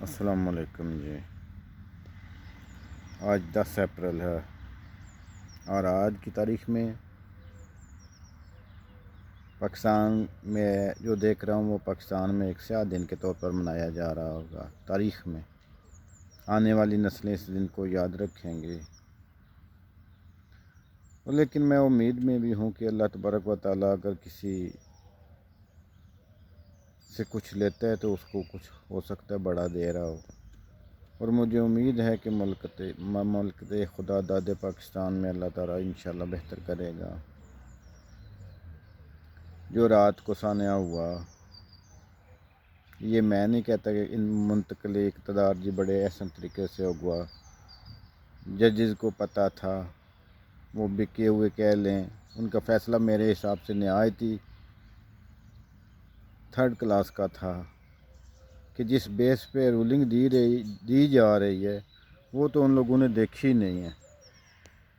السلام علیکم جی۔ آج 10 اپریل ہے اور آج کی تاریخ میں پاکستان میں جو دیکھ رہا ہوں وہ پاکستان میں ایک سیاہ دن کے طور پر منایا جا رہا ہوگا۔ تاریخ میں آنے والی نسلیں اس دن کو یاد رکھیں گے، لیکن میں امید میں بھی ہوں کہ اللہ تبارک و تعالیٰ اگر کسی سے کچھ لیتا ہے تو اس کو کچھ ہو سکتا ہے بڑا دے رہا ہو، اور مجھے امید ہے کہ مملکت خدا داد پاکستان میں اللہ تعالیٰ انشاءاللہ بہتر کرے گا۔ جو رات کو سانحہ ہوا، یہ میں نہیں کہتا کہ ان منتقل اقتدار جی بڑے احسن طریقے سے ہوا۔ ججز کو پتہ تھا، وہ بکے ہوئے کہہ لیں، ان کا فیصلہ میرے حساب سے نہایت ہی تھرڈ کلاس کا تھا کہ جس بیس پہ رولنگ دی جا رہی ہے وہ تو ان لوگوں نے دیکھی نہیں ہے،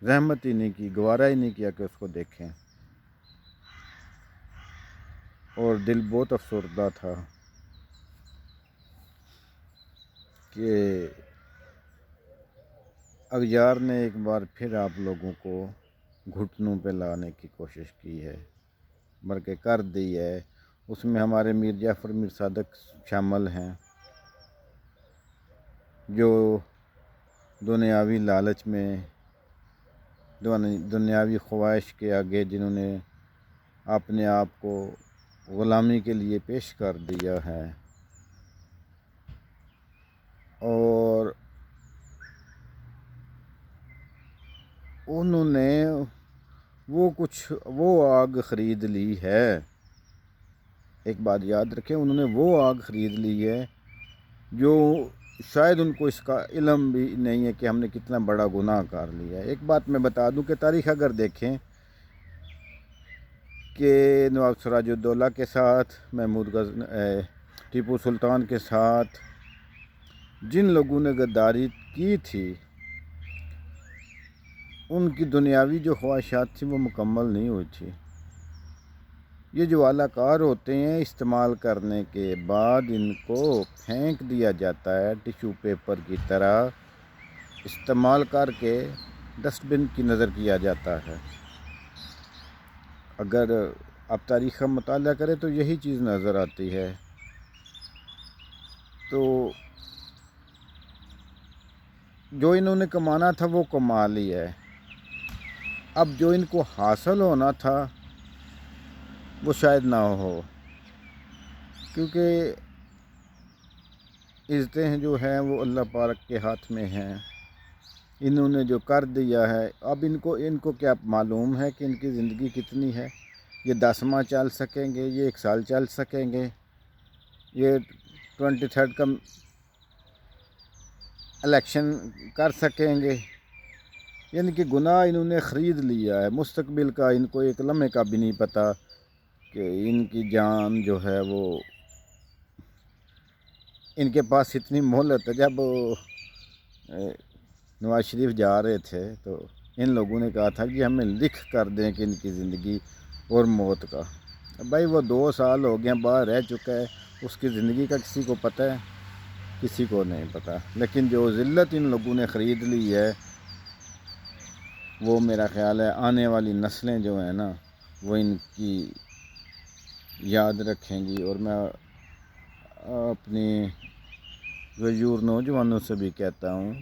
رحمت ہی نہیں کی، گوارا ہی نہیں کیا کہ اس کو دیکھیں، اور دل بہت افسردہ تھا کہ اغیار نے ایک بار پھر آپ لوگوں کو گھٹنوں پہ لانے کی کوشش کی ہے، بلکہ کر دی ہے۔ اس میں ہمارے میر جعفر میر صادق شامل ہیں، جو دنیاوی لالچ میں، دنیاوی خواہش کے آگے جنہوں نے اپنے آپ کو غلامی کے لیے پیش کر دیا ہے، اور انہوں نے وہ آگ خرید لی ہے۔ ایک بات یاد رکھیں، انہوں نے وہ آگ خرید لی ہے جو شاید ان کو اس کا علم بھی نہیں ہے کہ ہم نے کتنا بڑا گناہ کر لیا ہے۔ ایک بات میں بتا دوں کہ تاریخ اگر دیکھیں کہ نواب سراج الدولہ کے ساتھ، ٹیپو سلطان کے ساتھ جن لوگوں نے غداری کی تھی، ان کی دنیاوی جو خواہشات تھیں وہ مکمل نہیں ہوئی تھی۔ یہ جو اعلی کار ہوتے ہیں، استعمال کرنے کے بعد ان کو پھینک دیا جاتا ہے ٹیشو پیپر کی طرح، استعمال کر کے ڈسٹ بن کی نظر کیا جاتا ہے۔ اگر آپ تاریخ کا مطالعہ کریں تو یہی چیز نظر آتی ہے۔ تو جو انہوں نے کمانا تھا وہ کما لیا ہے، اب جو ان کو حاصل ہونا تھا وہ شاید نہ ہو، کیونکہ عزتیں جو ہیں وہ اللہ پاک کے ہاتھ میں ہیں۔ انہوں نے جو کر دیا ہے، اب ان کو کیا معلوم ہے کہ ان کی زندگی کتنی ہے؟ یہ 10 ماہ چل سکیں گے، یہ 1 سال چل سکیں گے، یہ 23 کا الیکشن کر سکیں گے؟ یعنی کہ گناہ انہوں نے خرید لیا ہے۔ مستقبل کا ان کو ایک لمحے کا بھی نہیں پتہ کہ ان کی جان جو ہے وہ ان کے پاس اتنی مہلت ہے۔ جب نواز شریف جا رہے تھے تو ان لوگوں نے کہا تھا کہ ہمیں لکھ کر دیں کہ ان کی زندگی اور موت کا۔ بھائی وہ 2 سال ہو گئے باہر رہ چکا ہے، اس کی زندگی کا کسی کو پتہ ہے؟ کسی کو نہیں پتہ۔ لیکن جو ذلت ان لوگوں نے خرید لی ہے وہ میرا خیال ہے آنے والی نسلیں جو ہیں نا وہ ان کی یاد رکھیں گی، اور میں اپنی غیور نوجوانوں سے بھی کہتا ہوں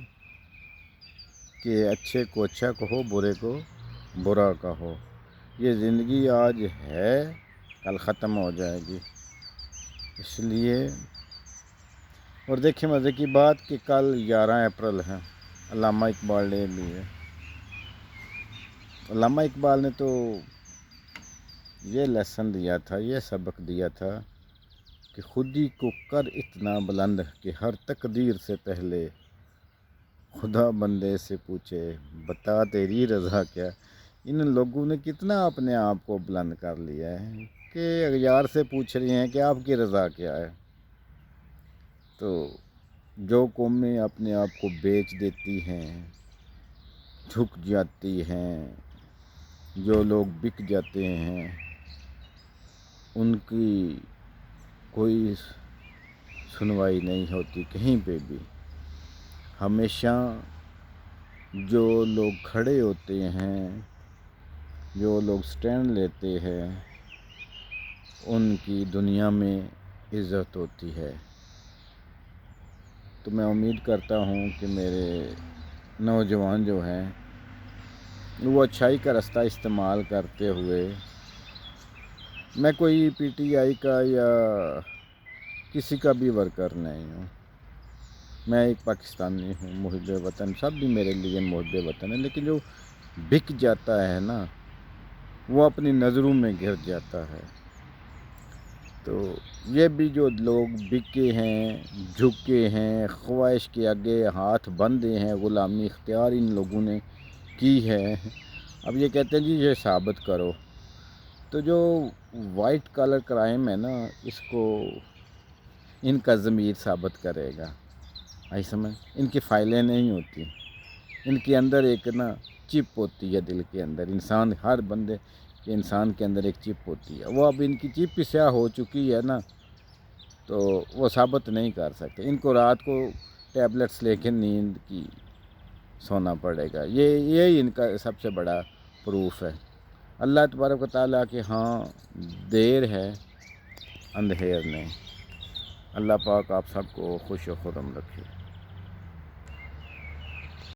کہ اچھے کو اچھا کہو، برے کو برا کہو۔ یہ زندگی آج ہے، کل ختم ہو جائے گی، اس لیے۔ اور دیکھیں مزے کی بات کہ کل 11 اپریل ہے، علامہ اقبال ڈے بھی ہے۔ علامہ اقبال نے تو یہ لیسن دیا تھا، یہ سبق دیا تھا کہ خودی کو کر اتنا بلند کہ ہر تقدیر سے پہلے خدا بندے سے پوچھے بتا تیری رضا کیا۔ ان لوگوں نے کتنا اپنے آپ کو بلند کر لیا ہے کہ اغیار سے پوچھ رہے ہیں کہ آپ کی رضا کیا ہے۔ تو جو قومیں اپنے آپ کو بیچ دیتی ہیں، جھک جاتی ہیں، جو لوگ بک جاتے ہیں، ان کی کوئی سنوائی نہیں ہوتی کہیں پہ بھی۔ ہمیشہ جو لوگ کھڑے ہوتے ہیں، جو لوگ سٹینڈ لیتے ہیں، ان کی دنیا میں عزت ہوتی ہے۔ تو میں امید کرتا ہوں کہ میرے نوجوان جو ہیں وہ اچھائی کا راستہ استعمال کرتے ہوئے، میں کوئی پی ٹی آئی کا یا کسی کا بھی ورکر نہیں ہوں، میں ایک پاکستانی ہوں، محب وطن، سب بھی میرے لیے محب وطن ہے، لیکن جو بک جاتا ہے نا وہ اپنی نظروں میں گر جاتا ہے۔ تو یہ بھی جو لوگ بکے ہیں، جھکے ہیں، خواہش کے آگے ہاتھ بندھے ہیں، غلامی اختیار ان لوگوں نے کی ہے، اب یہ کہتے ہیں جی یہ ثابت کرو۔ تو جو وائٹ کالر کرائم ہے نا، اس کو ان کا ضمیر ثابت کرے گا، آئی سمجھ؟ ان کی فائلیں نہیں ہوتی، ان کے اندر ایک نا چپ ہوتی ہے، دل کے اندر انسان، ہر بندے کے انسان کے اندر ایک چپ ہوتی ہے، وہ اب ان کی چپ سیاہ ہو چکی ہے نا، تو وہ ثابت نہیں کر سکتے۔ ان کو رات کو ٹیبلٹس لے کے نیند کی سونا پڑے گا، یہی ان کا سب سے بڑا پروف ہے۔ اللہ تبارک و تعالیٰ کہ ہاں دیر ہے اندھیر نہیں۔ اللہ پاک آپ سب کو خوش و خرم رکھے۔